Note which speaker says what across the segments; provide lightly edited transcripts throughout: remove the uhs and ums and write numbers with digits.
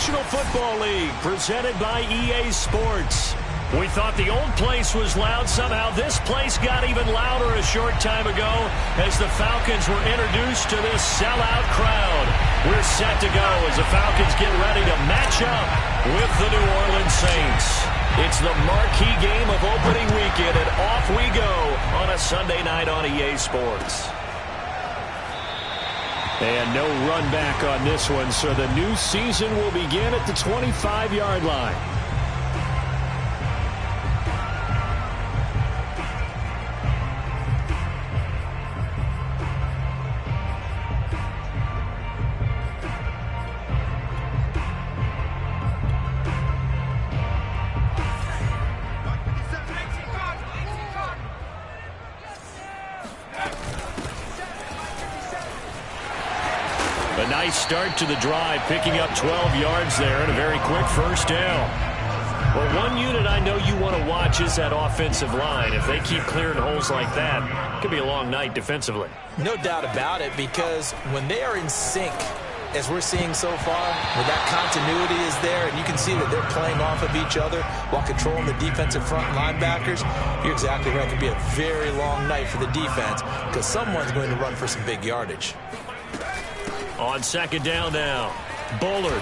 Speaker 1: National Football League, presented by EA Sports. We thought the old place was loud. Somehow this place got even louder a short time ago as the Falcons were introduced to this sellout crowd. We're set to go as the Falcons get ready to match up with the New Orleans Saints. It's the marquee game of opening weekend, and off we go on a Sunday night on EA Sports. And no run back on this one, so the new season will begin at the 25-yard line. A nice start to the drive, picking up 12 yards there and a very quick first down. Well, one unit I know you want to watch is that offensive line. If they keep clearing holes like that, it could be a long night defensively.
Speaker 2: No doubt about it, because when they are in sync, as we're seeing so far, where that continuity is there, and you can see that they're playing off of each other while controlling the defensive front linebackers, you're exactly right. It could be a very long night for the defense because someone's going to run for some big yardage.
Speaker 1: On second down now, Bullard.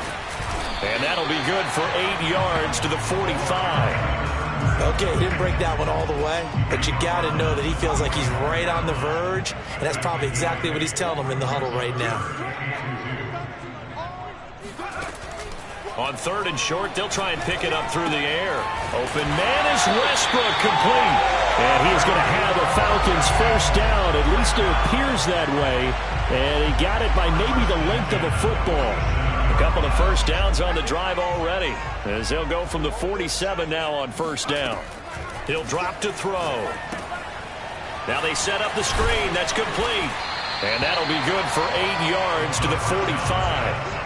Speaker 1: And that'll be good for 8 yards to the 45.
Speaker 2: Okay, he didn't break that one all the way, but you got to know that he feels like he's right on the verge, and that's probably exactly what he's telling them in the huddle right now.
Speaker 1: On third and short, they'll try and pick it up through the air. Open man is Westbrook, complete. And he is going to have a Falcons first down. At least it appears that way. And he got it by maybe the length of a football. A couple of first downs on the drive already, as they'll go from the 47 now on first down. He'll drop to throw. Now they set up the screen. That's complete. And that'll be good for 8 yards to the 45.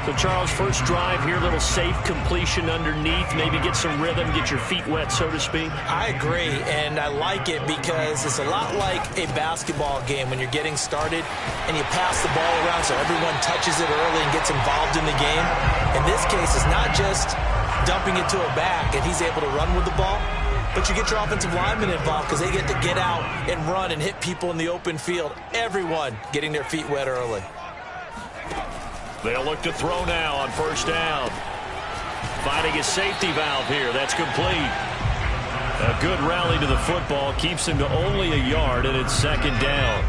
Speaker 1: So, Charles, first drive here, little safe completion underneath, maybe get some rhythm, get your feet wet, so to speak.
Speaker 2: I agree, and I like it because it's a lot like a basketball game when you're getting started and you pass the ball around so everyone touches it early and gets involved in the game. In this case, it's not just dumping it to a back and he's able to run with the ball, but you get your offensive linemen involved because they get to get out and run and hit people in the open field. Everyone getting their feet wet early.
Speaker 1: They'll look to throw now on first down. Finding a safety valve here. That's complete. A good rally to the football. Keeps him to only a yard, and it's second down.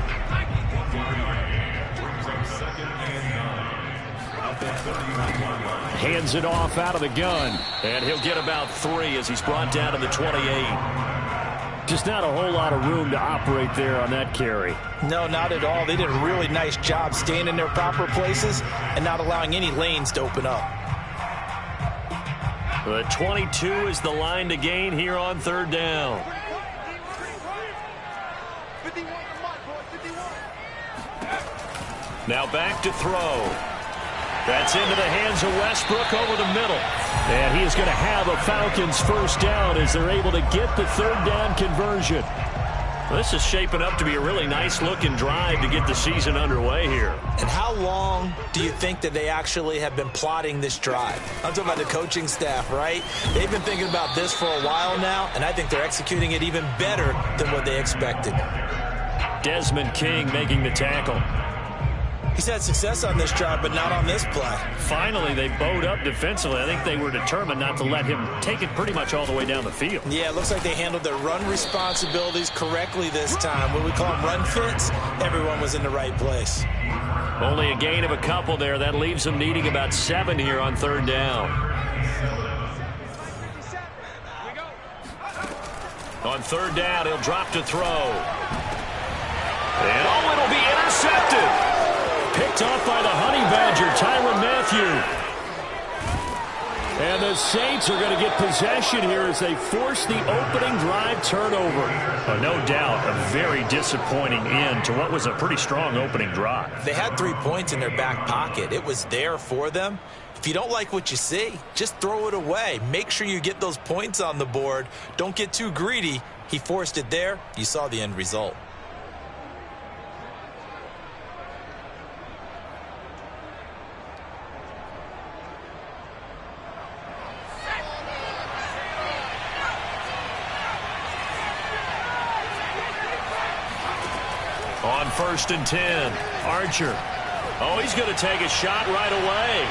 Speaker 1: Hands it off out of the gun. And he'll get about 3 as he's brought down to the 28. Just not a whole lot of room to operate there on that carry.
Speaker 2: No, not at all. They did a really nice job staying in their proper places and not allowing any lanes to open up.
Speaker 1: The 22 is the line to gain here on third down. Now back to throw. That's into the hands of Westbrook over the middle. And he is going to have a Falcons first down as they're able to get the third down conversion. This is shaping up to be a really nice-looking drive to get the season underway here.
Speaker 2: And how long do you think that they actually have been plotting this drive? I'm talking about the coaching staff, right? They've been thinking about this for a while now, and I think they're executing it even better than what they expected.
Speaker 1: Desmond King making the tackle.
Speaker 2: He's had success on this drive, but not on this play.
Speaker 1: Finally, they bowed up defensively. I think they were determined not to let him take it pretty much all the way down the field.
Speaker 2: Yeah, it looks like they handled their run responsibilities correctly this time. What we call them run fits, everyone was in the right place.
Speaker 1: Only a gain of a couple there. That leaves them needing about 7 here on third down. On third down, he'll drop to throw. And oh, it'll be intercepted. Picked off by the Honey Badger, Tyrann Mathieu. And the Saints are going to get possession here as they force the opening drive turnover. No doubt a very disappointing end to what was a pretty strong opening drive.
Speaker 2: They had 3 points in their back pocket. It was there for them. If you don't like what you see, just throw it away. Make sure you get those points on the board. Don't get too greedy. He forced it there. You saw the end result.
Speaker 1: 1st and 10. Archer. Oh, he's going to take a shot right away.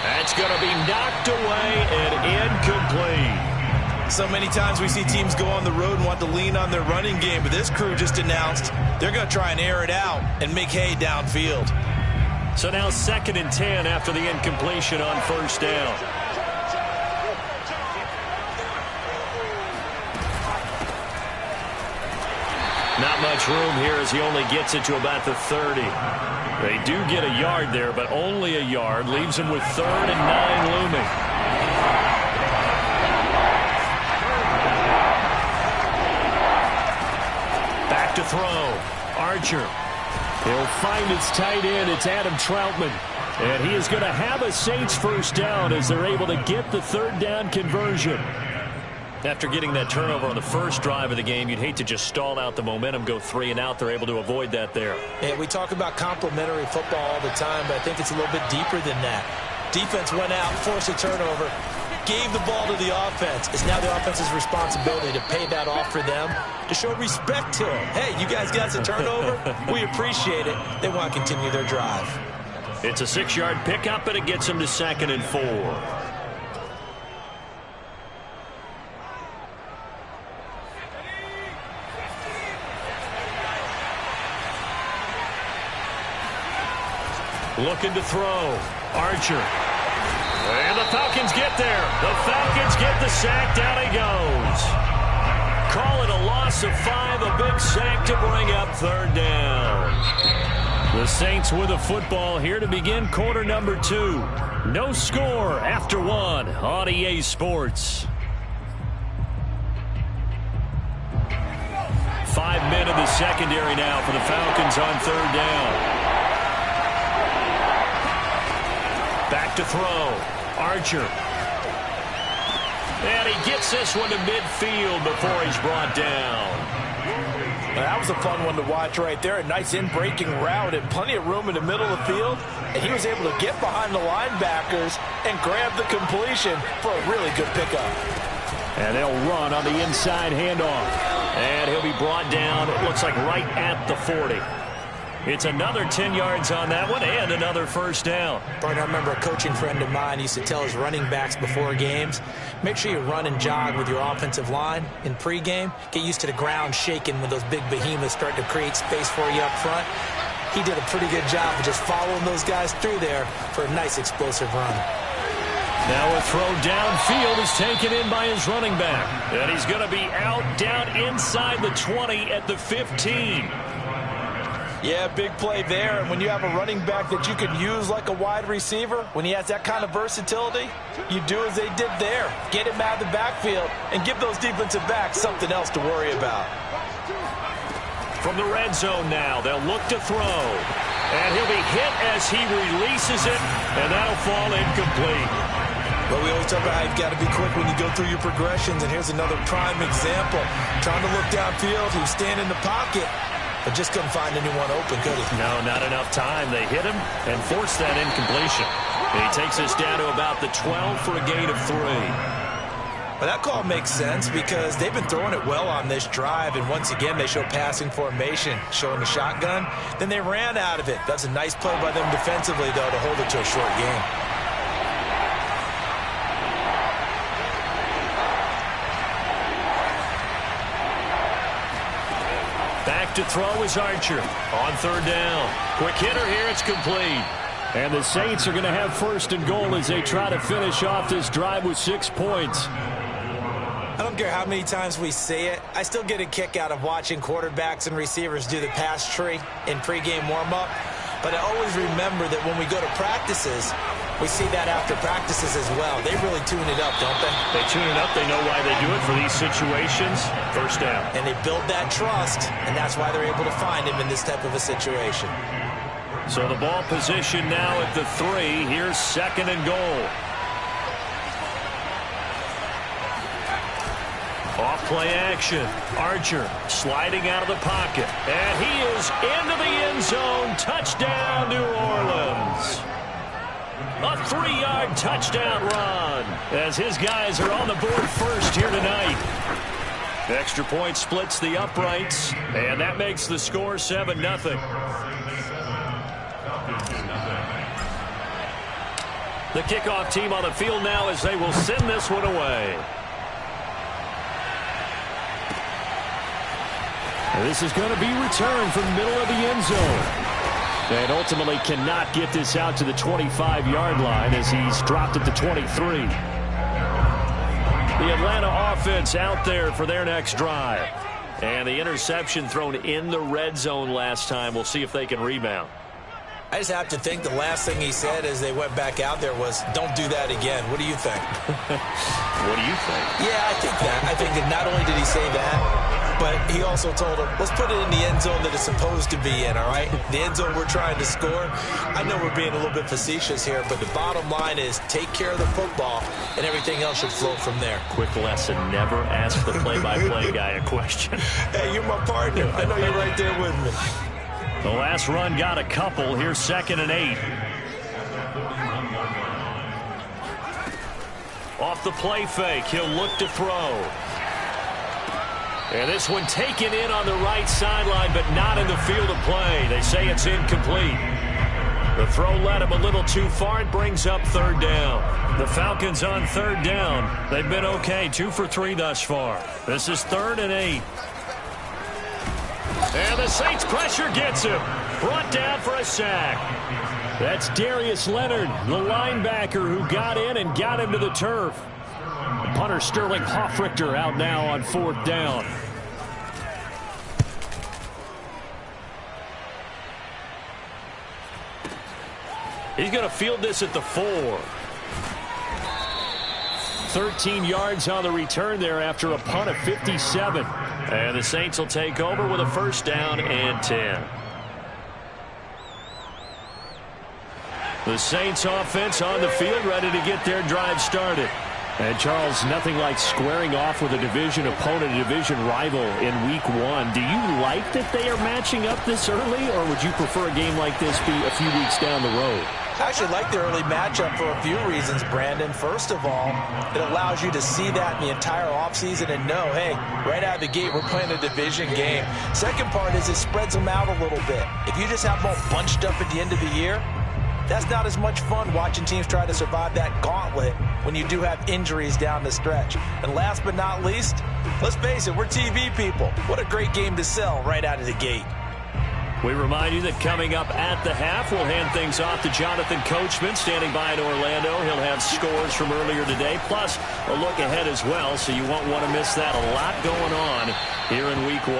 Speaker 1: That's going to be knocked away and incomplete.
Speaker 2: So many times we see teams go on the road and want to lean on their running game, but this crew just announced they're going to try and air it out and make hay downfield.
Speaker 1: So now 2nd and 10 after the incompletion on 1st down. Not much room here as he only gets it to about the 30. They do get a yard there, but only a yard. Leaves him with 3rd and 9 looming. Back to throw. Archer. He'll find his tight end. It's Adam Troutman. And he is going to have a Saints 1st down as they're able to get the 3rd down conversion. After getting that turnover on the first drive of the game, you'd hate to just stall out the momentum, go 3 and out. They're able to avoid that there.
Speaker 2: Yeah, we talk about complementary football all the time, but I think it's a little bit deeper than that. Defense went out, forced a turnover, gave the ball to the offense. It's now the offense's responsibility to pay that off for them, to show respect to them. Hey, you guys got a turnover? We appreciate it. They want to continue their drive.
Speaker 1: It's a 6-yard pickup, and it gets them to 2nd and 4. Looking to throw. Archer. And the Falcons get there. The Falcons get the sack. Down he goes. Call it a loss of 5. A big sack to bring up 3rd down. The Saints with a football here to begin quarter number 2. No score after 1 on EA Sports. 5 men in the secondary now for the Falcons on 3rd down. Back to throw. Archer. And he gets this one to midfield before he's brought down.
Speaker 2: Well, that was a fun one to watch right there. A nice in-breaking route and plenty of room in the middle of the field. And he was able to get behind the linebackers and grab the completion for a really good pickup.
Speaker 1: And they'll run on the inside handoff. And he'll be brought down, it looks like right at the 40. It's another 10 yards on that one and another 1st down.
Speaker 2: Bart, I remember a coaching friend of mine used to tell his running backs before games, make sure you run and jog with your offensive line in pregame. Get used to the ground shaking when those big behemoths start to create space for you up front. He did a pretty good job of just following those guys through there for a nice explosive run.
Speaker 1: Now a throw downfield is taken in by his running back. And he's going to be out down inside the 20 at the 15.
Speaker 2: Yeah, big play there. And when you have a running back that you can use like a wide receiver, when he has that kind of versatility, you do as they did there. Get him out of the backfield and give those defensive backs something else to worry about.
Speaker 1: From the red zone now, they'll look to throw. And he'll be hit as he releases it, and that'll fall incomplete.
Speaker 2: Well, we always talk about how you've got to be quick when you go through your progressions, and here's another prime example. Trying to look downfield, he was standing in the pocket, but just couldn't find anyone open, could he?
Speaker 1: No, not enough time. They hit him and forced that incompletion. And he takes us down to about the 12 for a gain of 3.
Speaker 2: Well, that call makes sense because they've been throwing it well on this drive, and once again they show passing formation, showing the shotgun. Then they ran out of it. That's a nice play by them defensively, though, to hold it to a short game.
Speaker 1: Back to throw is Archer on 3rd down. Quick hitter here, it's complete. And the Saints are going to have 1st and goal as they try to finish off this drive with 6 points.
Speaker 2: I don't care how many times we say it, I still get a kick out of watching quarterbacks and receivers do the pass tree in pregame warm-up. But I always remember that when we go to practices, we see that after practices as well. They really tune it up, don't they?
Speaker 1: They tune it up. They know why they do it for these situations. 1st down.
Speaker 2: And they build that trust, and that's why they're able to find him in this type of a situation.
Speaker 1: So the ball position now at the 3. Here's 2nd and goal. Off play action. Archer sliding out of the pocket. And he is into the end zone. Touchdown, New Orleans. A 3-yard touchdown run as his guys are on the board first here tonight. Extra point splits the uprights, and that makes the score 7-0. The kickoff team on the field now as they will send this one away. And this is going to be returned from the middle of the end zone. And ultimately cannot get this out to the 25-yard line as he's dropped at the 23. The Atlanta offense out there for their next drive. And the interception thrown in the red zone last time. We'll see if they can rebound.
Speaker 2: I just have to think the last thing he said as they went back out there was, don't do that again. What do you think?
Speaker 1: What do you think?
Speaker 2: Yeah, I think that. I think that not only did he say that, but he also told him, let's put it in the end zone that it's supposed to be in, all right? The end zone we're trying to score. I know we're being a little bit facetious here, but the bottom line is take care of the football, and everything else should flow from there.
Speaker 1: Quick lesson, never ask the play-by-play guy a question.
Speaker 2: Hey, you're my partner. I know you're right there with me.
Speaker 1: The last run got a couple. Here's 2nd and 8. Off the play fake, he'll look to throw. And this one taken in on the right sideline, but not in the field of play. They say it's incomplete. The throw led him a little too far. It brings up 3rd down. The Falcons on 3rd down. They've been okay, 2 for 3 thus far. This is 3rd and 8. And the Saints pressure gets him. Brought down for a sack. That's Darius Leonard, the linebacker who got in and got him to the turf. Punter Sterling Hoffrichter out now on 4th down. He's going to field this at the 4. 13 yards on the return there after a punt of 57. And the Saints will take over with a 1st down and 10. The Saints offense on the field ready to get their drive started. And Charles, nothing like squaring off with a division opponent, a division rival in week 1. Do you like that they are matching up this early, or would you prefer a game like this be a few weeks down the road?
Speaker 2: I actually like the early matchup for a few reasons, Brandon. First of all, it allows you to see that in the entire offseason and know, hey, right out of the gate, we're playing a division game. Second part is it spreads them out a little bit. If you just have them all bunched up at the end of the year, that's not as much fun watching teams try to survive that gauntlet when you do have injuries down the stretch. And last but not least, let's face it, we're TV people. What a great game to sell right out of the gate.
Speaker 1: We remind you that coming up at the half, we'll hand things off to Jonathan Coachman, standing by in Orlando. He'll have scores from earlier today, plus a look ahead as well, so you won't want to miss that. A lot going on here in week 1.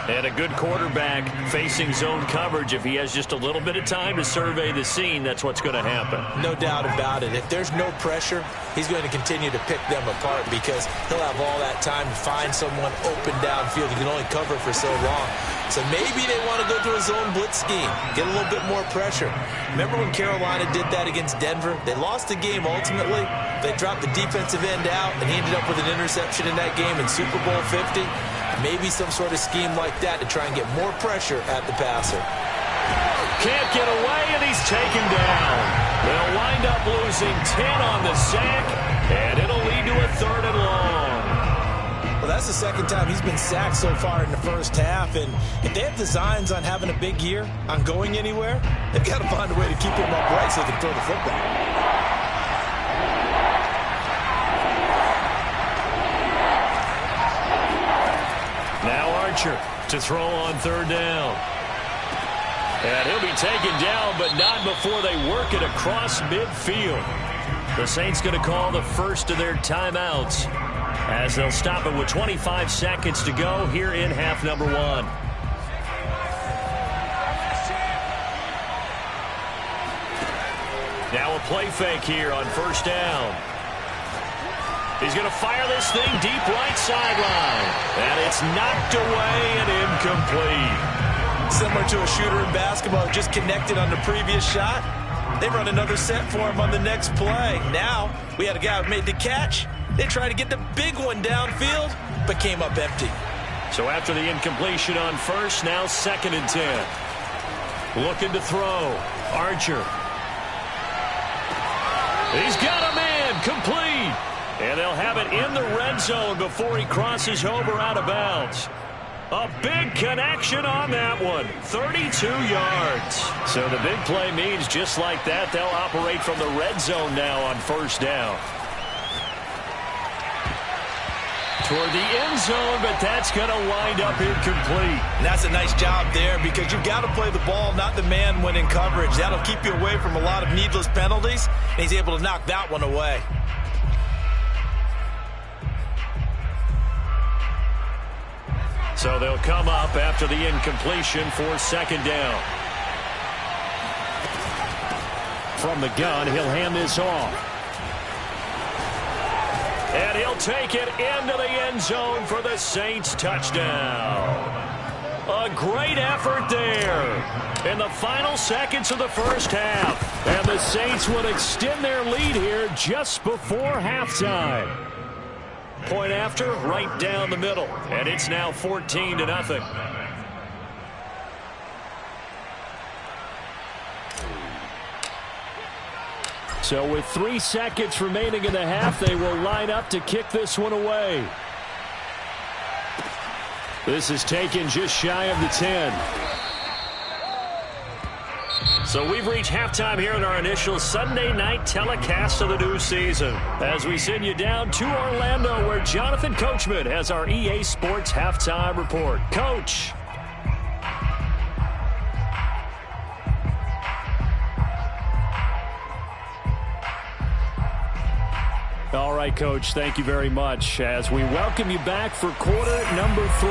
Speaker 1: And a good quarterback facing zone coverage. If he has just a little bit of time to survey the scene, that's what's going to happen.
Speaker 2: No doubt about it. If there's no pressure, he's going to continue to pick them apart because he'll have all that time to find someone open downfield. He can only cover for so long. So maybe they want to go to a zone blitz scheme, get a little bit more pressure. Remember when Carolina did that against Denver? They lost the game ultimately. They dropped the defensive end out, and he ended up with an interception in that game in Super Bowl 50. Maybe some sort of scheme like that to try and get more pressure at the passer.
Speaker 1: Can't get away, and he's taken down. They'll wind up losing 10 on the sack, and it'll lead to a 3rd and long.
Speaker 2: Well, that's the second time he's been sacked so far in the first half, and if they have designs on having a big year, on going anywhere, they've got to find a way to keep him upright so they can throw the football.
Speaker 1: Now Archer to throw on 3rd down. And he'll be taken down, but not before they work it across midfield. The Saints going to call the first of their timeouts as they'll stop it with 25 seconds to go here in half number 1. Now a play fake here on 1st down. He's going to fire this thing deep right sideline. And it's knocked away and incomplete.
Speaker 2: Similar to a shooter in basketball, just connected on the previous shot. They run another set for him on the next play. Now, we had a guy who made the catch. They tried to get the big one downfield, but came up empty.
Speaker 1: So after the incompletion on 1st, now 2nd and 10. Looking to throw. Archer. He's got a man. Complete. And they'll have it in the red zone before he crosses over out of bounds. A big connection on that one. 32 yards. So the big play means just like that, they'll operate from the red zone now on first down. Toward the end zone, but that's going to wind up incomplete.
Speaker 2: And that's a nice job there because you've got to play the ball, not the man when in coverage. That'll keep you away from a lot of needless penalties, and he's able to knock that one away.
Speaker 1: So they'll come up after the incompletion for second down. From the gun, he'll hand this off. And he'll take it into the end zone for the Saints touchdown. A great effort there in the final seconds of the first half. And the Saints would extend their lead here just before halftime. Point after, right down the middle. And it's now 14-0. So with 3 seconds remaining in the half, they will line up to kick this one away. This is taken just shy of the 10. So we've reached halftime here in our initial Sunday night telecast of the new season. As we send you down to Orlando, where Jonathan Coachman has our EA Sports halftime report. Coach. All right, Coach, thank you very much as we welcome you back for quarter number 3.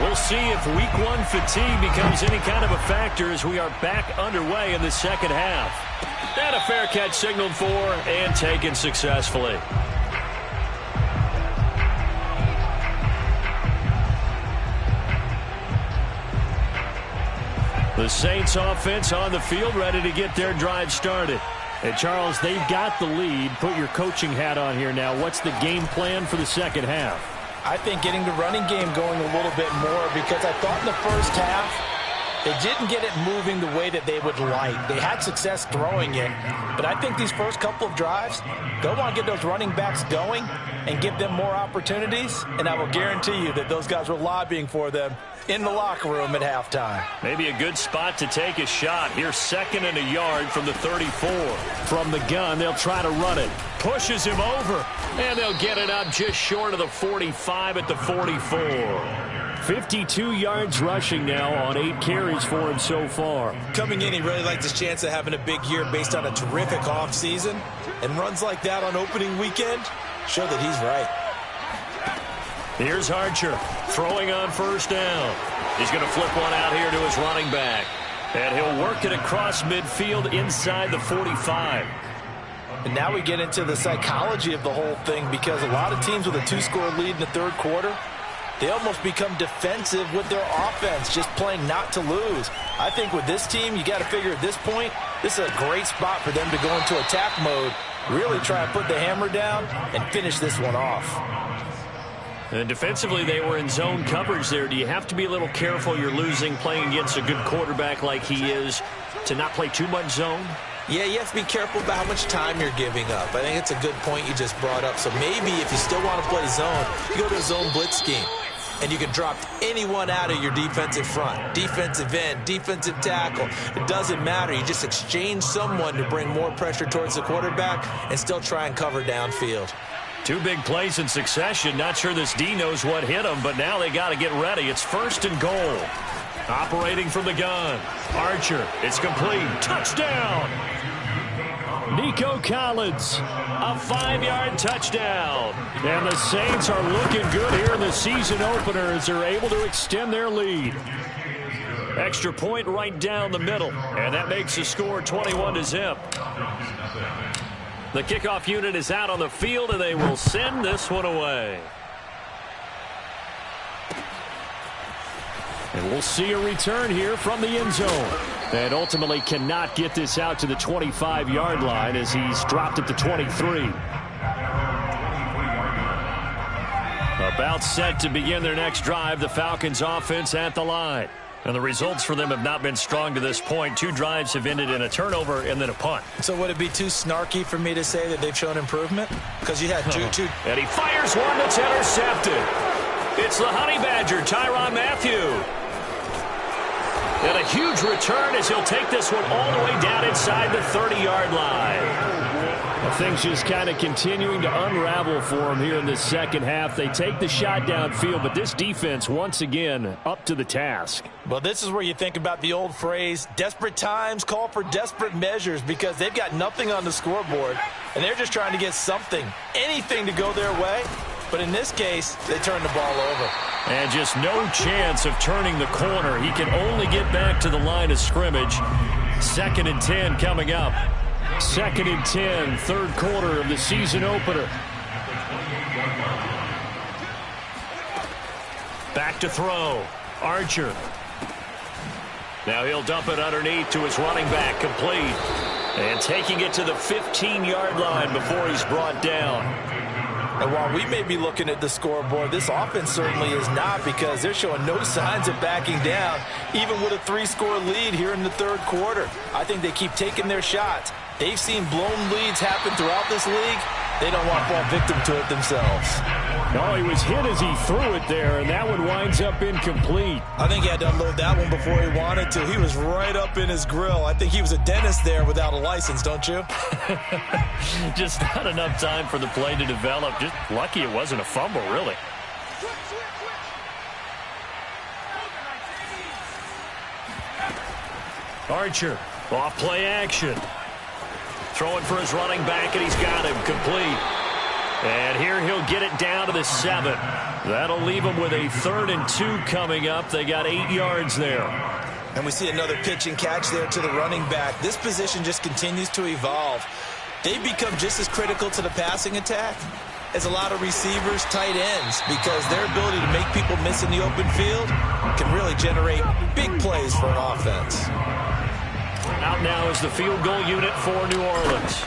Speaker 1: We'll see if week 1 fatigue becomes any kind of a factor as we are back underway in the second half. And a fair catch signaled for and taken successfully. The Saints offense on the field ready to get their drive started. And, Charles, they've got the lead. Put your coaching hat on here now. What's the game plan for the second half?
Speaker 2: I think getting the running game going a little bit more because I thought in the first half they didn't get it moving the way that they would like. They had success throwing it, but I think these first couple of drives, they'll want to get those running backs going and give them more opportunities, and I will guarantee you that those guys were lobbying for them in the locker room at halftime.
Speaker 1: Maybe a good spot to take a shot. Here's 2nd and a yard from the 34. From the gun, they'll try to run it. Pushes him over, and they'll get it up just short of the 45 at the 44. 52 yards rushing now on 8 carries for him so far.
Speaker 2: Coming in, he really likes his chance of having a big year based on a terrific offseason. And runs like that on opening weekend show that he's right.
Speaker 1: Here's Archer throwing on first down. He's going to flip one out here to his running back. And he'll work it across midfield inside the 45.
Speaker 2: And now we get into the psychology of the whole thing because a lot of teams with a 2-score lead in the third quarter, they almost become defensive with their offense, just playing not to lose. I think with this team, you got to figure at this point, this is a great spot for them to go into attack mode, really try to put the hammer down and finish this one off.
Speaker 1: And defensively, they were in zone coverage there. Do you have to be a little careful you're losing playing against a good quarterback like he is to not play too much zone?
Speaker 2: Yeah, you have to be careful about how much time you're giving up. I think it's a good point you just brought up. So maybe if you still want to play zone, you go to a zone blitz scheme. And you can drop anyone out of your defensive front. Defensive end, defensive tackle. It doesn't matter. You just exchange someone to bring more pressure towards the quarterback and still try and cover downfield.
Speaker 1: 2 big plays in succession. Not sure this D knows what hit him, but now they got to get ready. It's 1st and goal. Operating from the gun. Archer, it's complete. Touchdown! Nico Collins, a 5-yard touchdown. And the Saints are looking good here in the season opener as they're able to extend their lead. Extra point right down the middle, and that makes the score 21-0. The kickoff unit is out on the field, and they will send this one away. And we'll see a return here from the end zone. And ultimately cannot get this out to the 25-yard line as he's dropped at the 23. About set to begin their next drive, the Falcons offense at the line. And the results for them have not been strong to this point. 2 drives have ended in a turnover and then a punt.
Speaker 2: So would it be too snarky for me to say that they've shown improvement? Because you had two.
Speaker 1: And he fires one that's intercepted. It's the Honey Badger, Tyrann Mathieu. And a huge return as he'll take this one all the way down inside the 30-yard line. Well, things just kind of continuing to unravel for him here in this second half. They take the shot downfield, but this defense, once again, up to the task.
Speaker 2: Well, this is where you think about the old phrase, desperate times call for desperate measures, because they've got nothing on the scoreboard, and they're just trying to get something, anything to go their way. But in this case, they turn the ball over.
Speaker 1: And just no chance of turning the corner. He can only get back to the line of scrimmage. 2nd and 10 coming up. 2nd and 10, third quarter of the season opener. Back to throw. Archer. Now he'll dump it underneath to his running back, complete. And taking it to the 15-yard line before he's brought down.
Speaker 2: And while we may be looking at the scoreboard, this offense certainly is not, because they're showing no signs of backing down, even with a 3-score lead here in the third quarter. I think they keep taking their shots. They've seen blown leads happen throughout this league. They don't want to fall victim to it themselves.
Speaker 1: No, he was hit as he threw it there, and that one winds up incomplete.
Speaker 2: I think he had to unload that one before he wanted to. He was right up in his grill. I think he was a dentist there without a license, don't you?
Speaker 1: Just not enough time for the play to develop. Just lucky it wasn't a fumble, really. Archer, off play action. Throwing for his running back, and he's got him complete. And here he'll get it down to the 7. That'll leave him with a 3rd and 2 coming up. They got 8 yards there.
Speaker 2: And we see another pitch and catch there to the running back. This position just continues to evolve. They've become just as critical to the passing attack as a lot of receivers, tight ends, because their ability to make people miss in the open field can really generate big plays for an offense.
Speaker 1: Out now is the field goal unit for New Orleans.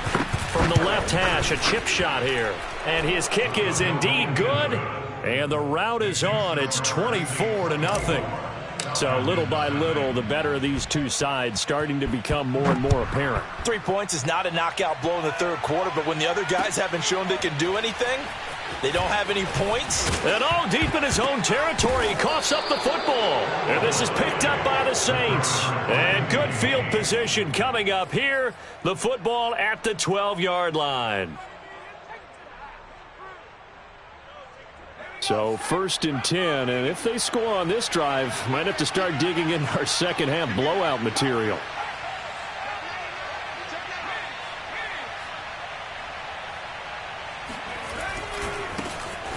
Speaker 1: From the left hash, a chip shot here. And his kick is indeed good. And the route is on. It's 24-0. So little by little, the better of these two sides starting to become more and more apparent.
Speaker 2: 3 points is not a knockout blow in the third quarter, but when the other guys haven't shown they can do anything, they don't have any points.
Speaker 1: And all deep in his own territory, he coughs up the football. And this is picked up by the Saints. And good field position coming up here. The football at the 12-yard line. So 1st and 10, and if they score on this drive, might have to start digging in our second half blowout material.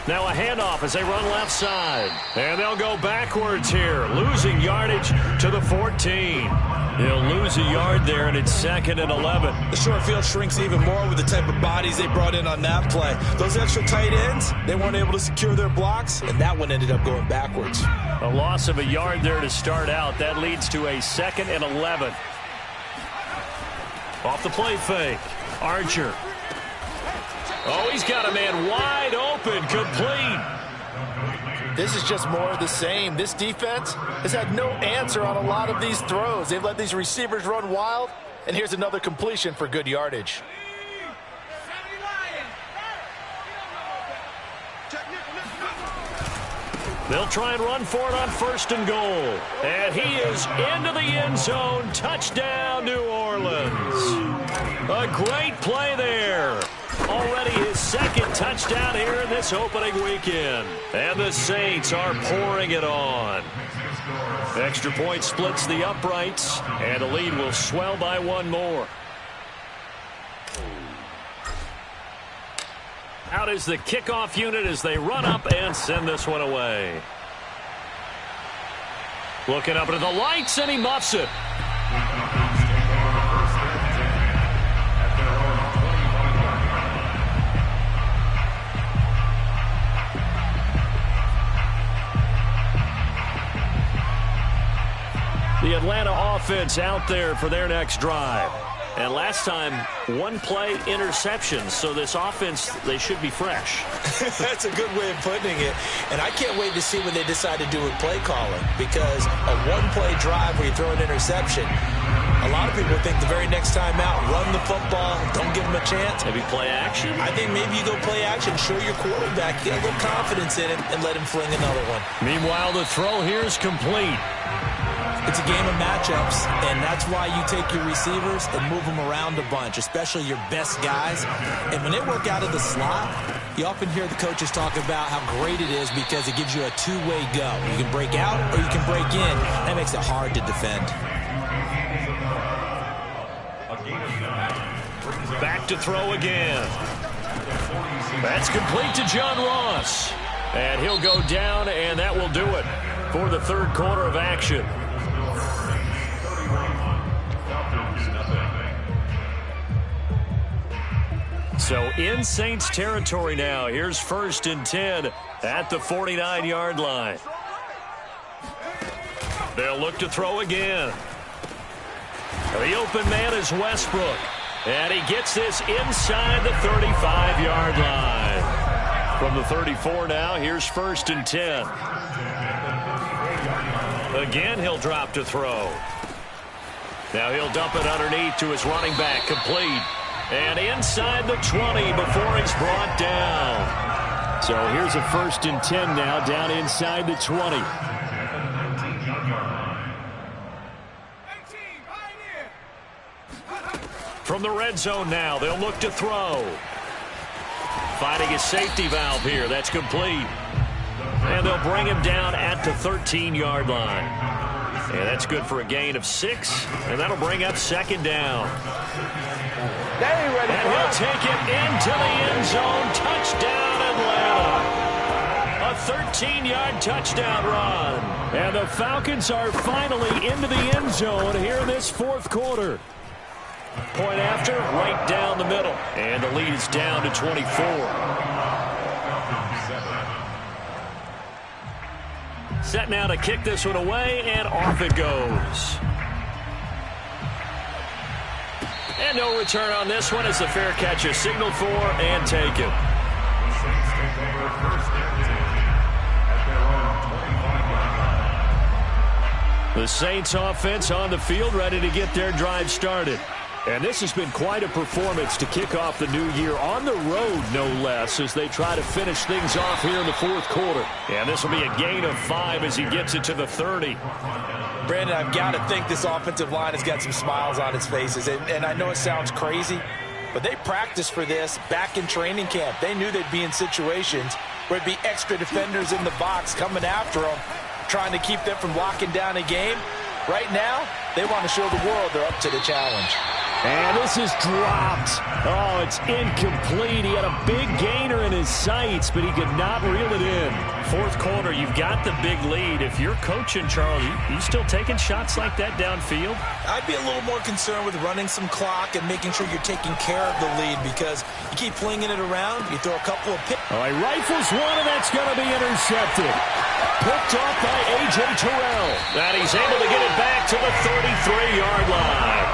Speaker 1: Now a handoff as they run left side. And they'll go backwards here, losing yardage to the 14. They'll lose a yard there, and it's 2nd and 11.
Speaker 2: The short field shrinks even more with the type of bodies they brought in on that play. Those extra tight ends, they weren't able to secure their blocks, and that one ended up going backwards.
Speaker 1: A loss of a yard there to start out. That leads to a 2nd and 11. Off the play fake. Archer. Oh, he's got a man wide open, complete.
Speaker 2: This is just more of the same. This defense has had no answer on a lot of these throws. They've let these receivers run wild, and here's another completion for good yardage.
Speaker 1: They'll try and run for it on 1st and goal. And he is into the end zone. Touchdown, New Orleans. A great play there. Already his 2nd touchdown here in this opening weekend. And the Saints are pouring it on. Extra point splits the uprights, and the lead will swell by 1 more. Out is the kickoff unit as they run up and send this one away. Looking up into the lights, and he muffs it. The Atlanta offense out there for their next drive. And last time, one play interceptions. So this offense, they should be fresh.
Speaker 2: That's a good way of putting it. And I can't wait to see what they decide to do with play calling, because a one-play drive where you throw an interception, a lot of people think the very next time out, run the football, don't give them a chance.
Speaker 1: Maybe play action?
Speaker 2: I think maybe you go play action, show your quarterback, get a little confidence in him, and let him fling another one.
Speaker 1: Meanwhile, the throw here is complete.
Speaker 2: It's a game of matchups, and that's why you take your receivers and move them around a bunch, especially your best guys. And when they work out of the slot, you often hear the coaches talk about how great it is because it gives you a two-way go. You can break out or you can break in. That makes it hard to defend.
Speaker 1: Back to throw again. That's complete to John Ross. And he'll go down, and that will do it for the third quarter of action. So in Saints territory now. Here's 1st and 10 at the 49-yard line. They'll look to throw again. The open man is Westbrook. And he gets this inside the 35-yard line. From the 34 now, here's 1st and 10. Again, he'll drop to throw. Now he'll dump it underneath to his running back, complete. And inside the 20 before he's brought down. So here's a 1st and 10 now, down inside the 20. From the red zone now, they'll look to throw. Finding his safety valve here. That's complete. And they'll bring him down at the 13-yard line. And that's good for a gain of 6. And that'll bring up 2nd down. And he'll take it into the end zone. Touchdown, Atlanta. A 13-yard touchdown run. And the Falcons are finally into the end zone here in this 4th quarter. Point after, right down the middle. And the lead is down to 24. Set now to kick this one away, and off it goes. And no return on this one as the fair catch is signaled for and taken. The Saints offense on the field, ready to get their drive started. And this has been quite a performance to kick off the new year on the road, no less, as they try to finish things off here in the 4th quarter. And this will be a gain of 5 as he gets it to the 30.
Speaker 2: Brandon, I've got to think this offensive line has got some smiles on its faces. And I know it sounds crazy, but they practiced for this back in training camp. They knew they'd be in situations where it'd be extra defenders in the box coming after them, trying to keep them from locking down a game. Right now, they want to show the world they're up to the challenge.
Speaker 1: And this is dropped. Oh, it's incomplete. He had a big gainer in his sights, but he could not reel it in. 4th quarter, you've got the big lead. If you're coaching, Charles, you still taking shots like that downfield?
Speaker 2: I'd be a little more concerned with running some clock and making sure you're taking care of the lead, because you keep flinging it around, you throw a couple of picks.
Speaker 1: Oh, he rifles one, and that's going to be intercepted. Picked off by A.J. Terrell. And he's able to get it back to the 33-yard line.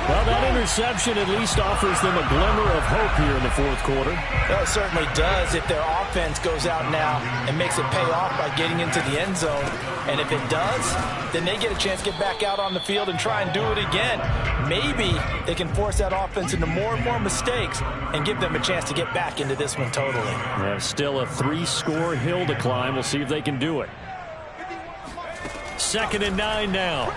Speaker 1: Well, that interception at least offers them a glimmer of hope here in the 4th quarter.
Speaker 2: Well, it certainly does if their offense goes out now and makes it pay off by getting into the end zone. And if it does, then they get a chance to get back out on the field and try and do it again. Maybe they can force that offense into more and more mistakes and give them a chance to get back into this one totally.
Speaker 1: Yeah, still a 3-score hill to climb. We'll see if they can do it. 2nd and 9 now.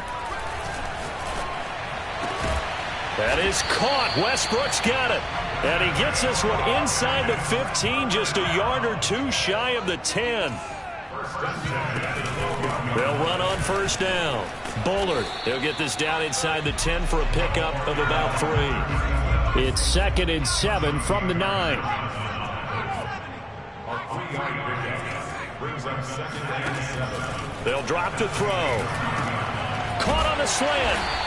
Speaker 1: That is caught. Westbrook's got it. And he gets this one inside the 15, just a yard or 2 shy of the 10. They'll run on 1st down. Bullard, he'll get this down inside the 10 for a pickup of about 3. It's 2nd and 7 from the 9. They'll drop to throw. Caught on the slant.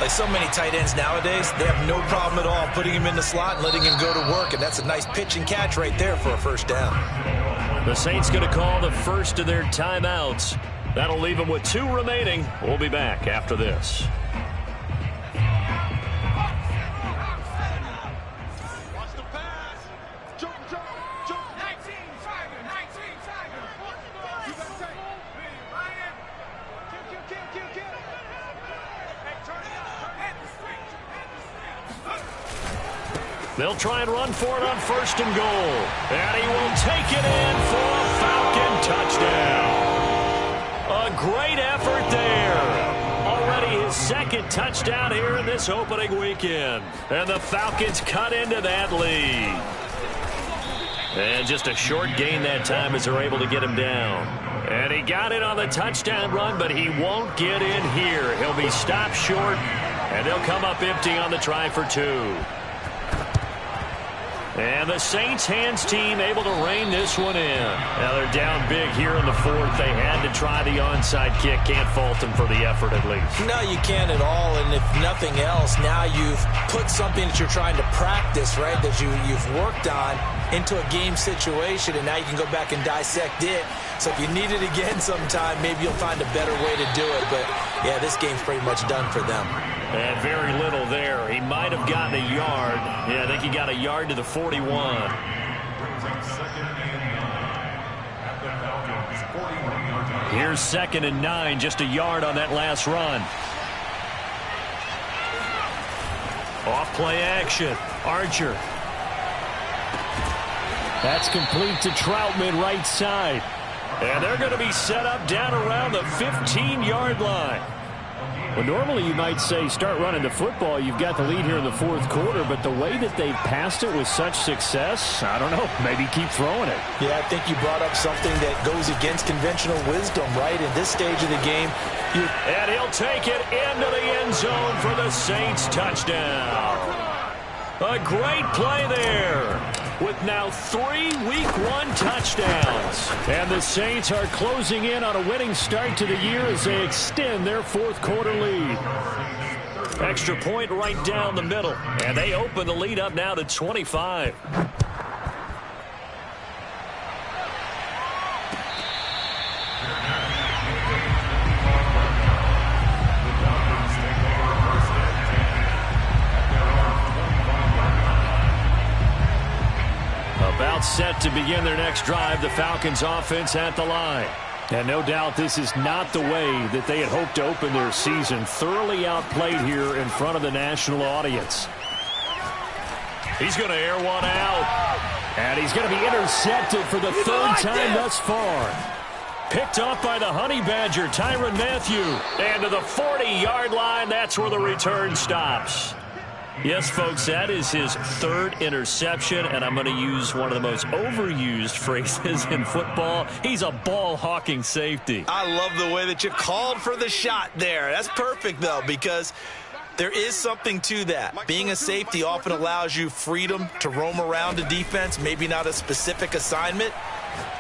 Speaker 2: Like so many tight ends nowadays, they have no problem at all putting him in the slot and letting him go to work, and that's a nice pitch and catch right there for a 1st down.
Speaker 1: The Saints going to call the first of their timeouts. That'll leave them with 2 remaining. We'll be back after this. They'll try and run for it on 1st and goal. And he will take it in for a Falcon touchdown. A great effort there. Already his 2nd touchdown here in this opening weekend. And the Falcons cut into that lead. And just a short gain that time as they're able to get him down. And he got it on the touchdown run, but he won't get in here. He'll be stopped short, and they'll come up empty on the try for 2. And the Saints hands team able to rein this one in. Now they're down big here in the 4th. They had to try the onside kick. Can't fault them for the effort at least.
Speaker 2: No, you can't at all. And if nothing else, now you've put something that you're trying to practice, right, that you've worked on into a game situation, and now you can go back and dissect it. So if you need it again sometime, maybe you'll find a better way to do it. But, yeah, this game's pretty much done for them.
Speaker 1: And very little there. He might have gotten a yard. Yeah, I think he got a yard to the 41. Here's 2nd and 9, just a yard on that last run. Off play action. Archer. That's complete to Troutman right side. And they're going to be set up down around the 15-yard line. Well, normally you might say start running the football. You've got the lead here in the 4th quarter, but the way that they've passed it with such success, I don't know, maybe keep throwing it.
Speaker 2: Yeah, I think you brought up something that goes against conventional wisdom, right? In this stage of the game.
Speaker 1: And he'll take it into the end zone for the Saints touchdown. A great play there with now 3 Week 1 touchdowns. And the Saints are closing in on a winning start to the year as they extend their 4th quarter lead. Extra point right down the middle. And they open the lead up now to 25. About set to begin their next drive, the Falcons offense at the line. And no doubt this is not the way that they had hoped to open their season. Thoroughly outplayed here in front of the national audience. He's going to air one out. And he's going to be intercepted for the 3rd time thus far. Picked off by the Honey Badger, Tyrann Mathieu. And to the 40-yard line, that's where the return stops. Yes, folks, that is his 3rd interception, and I'm going to use one of the most overused phrases in football. He's a ball-hawking safety.
Speaker 2: I love the way that you called for the shot there. That's perfect, though, because there is something to that. Being a safety often allows you freedom to roam around a defense, maybe not a specific assignment.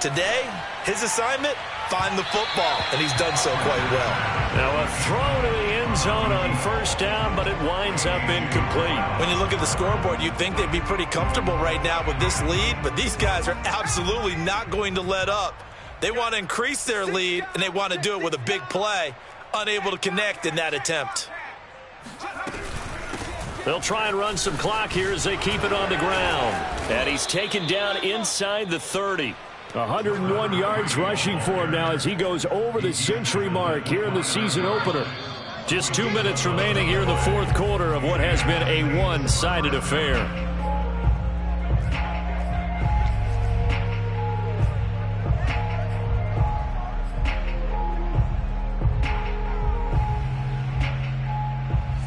Speaker 2: Today, his assignment, find the football, and he's done so quite well.
Speaker 1: Now a throw to the end zone on 1st down, but it winds up incomplete.
Speaker 2: When you look at the scoreboard, you'd think they'd be pretty comfortable right now with this lead, but these guys are absolutely not going to let up. They want to increase their lead, and they want to do it with a big play. Unable to connect in that attempt.
Speaker 1: They'll try and run some clock here as they keep it on the ground. And he's taken down inside the 30. 101 yards rushing for him now as he goes over the century mark here in the season opener. Just 2 minutes remaining here in the 4th quarter of what has been a one-sided affair.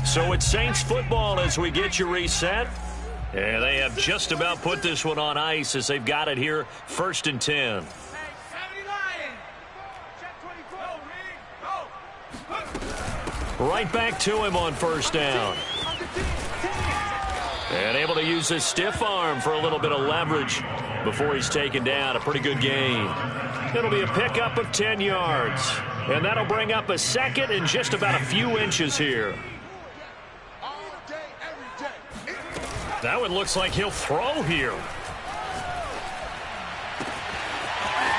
Speaker 1: So it's Saints football as we get you reset. And they have just about put this one on ice as they've got it here, 1st and 10. Right back to him on 1st down. And able to use his stiff arm for a little bit of leverage before he's taken down. A pretty good gain. It'll be a pickup of 10 yards. And that'll bring up a 2nd and just about a few inches here. That one looks like he'll throw here.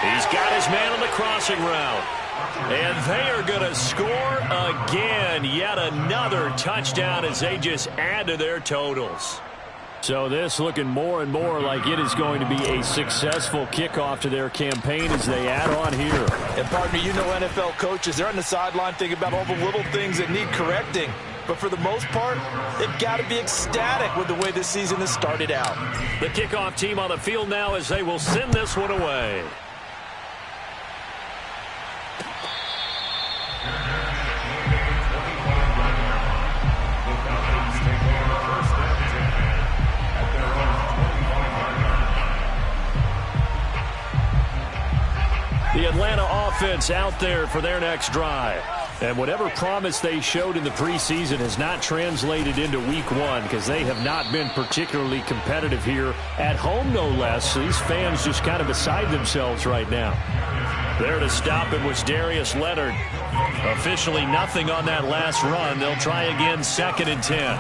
Speaker 1: He's got his man on the crossing route. And they are going to score again. Yet another touchdown as they just add to their totals. So this looking more and more like it is going to be a successful kickoff to their campaign as they add on here.
Speaker 2: And partner, you know NFL coaches, they're on the sideline thinking about all the little things that need correcting. but for the most part, they've got to be ecstatic with the way this season has started out.
Speaker 1: The kickoff team on the field now as they will send this one away. The Atlanta offense out there for their next drive. And whatever promise they showed in the preseason has not translated into week one because they have not been particularly competitive here at home, no less. These fans just kind of beside themselves right now. There to stop it was Darius Leonard. Officially nothing on that last run. They'll try again, 2nd and 10.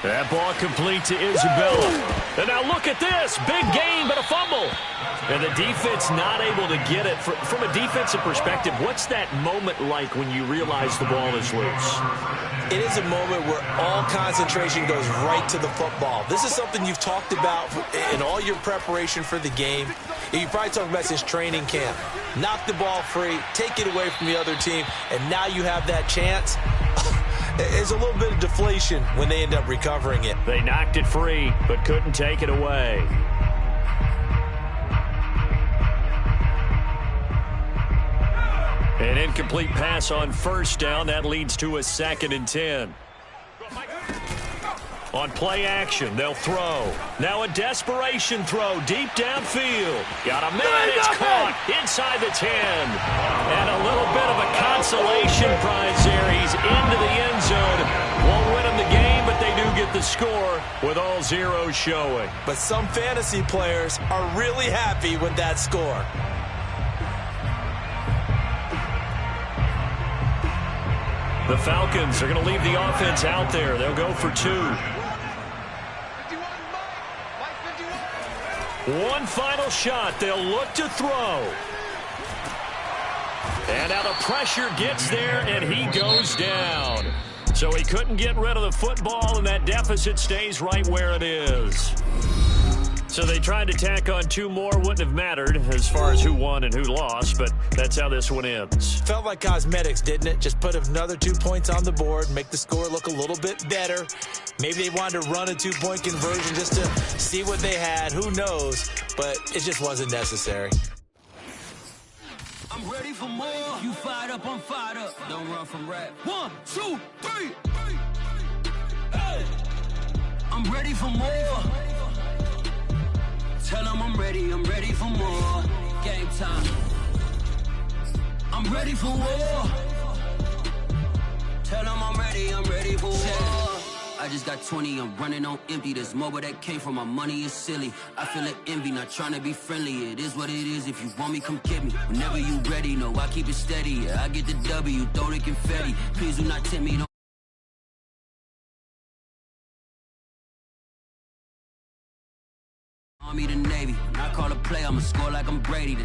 Speaker 1: That ball complete to Isabella. And now look at this. Big gain, but a fumble. And the defense not able to get it. From a defensive perspective, what's that moment like when you realize the ball is loose?
Speaker 2: It is a moment where all concentration goes right to the football. This is something you've talked about in all your preparation for the game. You probably talked about since training camp. Knock the ball free, take it away from the other team, and now you have that chance. It's a little bit of deflation when they end up recovering it.
Speaker 1: They knocked it free, but couldn't take it away. An incomplete pass on 1st down. That leads to a 2nd and 10. On play action, they'll throw. Now a desperation throw deep downfield. Got a man, it's caught inside the 10. And a little bit of a consolation prize there. He's into the end zone. Won't win him the game, but they do get the score with all zeros showing.
Speaker 2: But some fantasy players are really happy with that score.
Speaker 1: The Falcons are going to leave the offense out there. They'll go for 2. One final shot. They'll look to throw. And now the pressure gets there, and he goes down. So he couldn't get rid of the football, and that deficit stays right where it is. So they tried to tack on 2 more. Wouldn't have mattered as far as who won and who lost, but that's how this one ends.
Speaker 2: Felt like cosmetics, didn't it? Just put another 2 points on the board, make the score look a little bit better. Maybe they wanted to run a 2-point conversion just to see what they had. Who knows? But it just wasn't necessary.
Speaker 3: I'm ready for more. You fired up, I'm fired up. Don't run from rap. 1, 2, 3. Hey. I'm ready for more. Tell them I'm ready for more. Game time. I'm ready for war. Tell them I'm ready for war. I just got 20, I'm running on empty. There's more where that came from, my money is silly. I feel like envy, not trying to be friendly. It is what it is, if you want me, come get me. Whenever you ready, no, I keep it steady. Yeah, I get the W, throw the confetti. Please do not tempt me, don't Army to Navy. When I call a play, I'ma score like I'm Brady.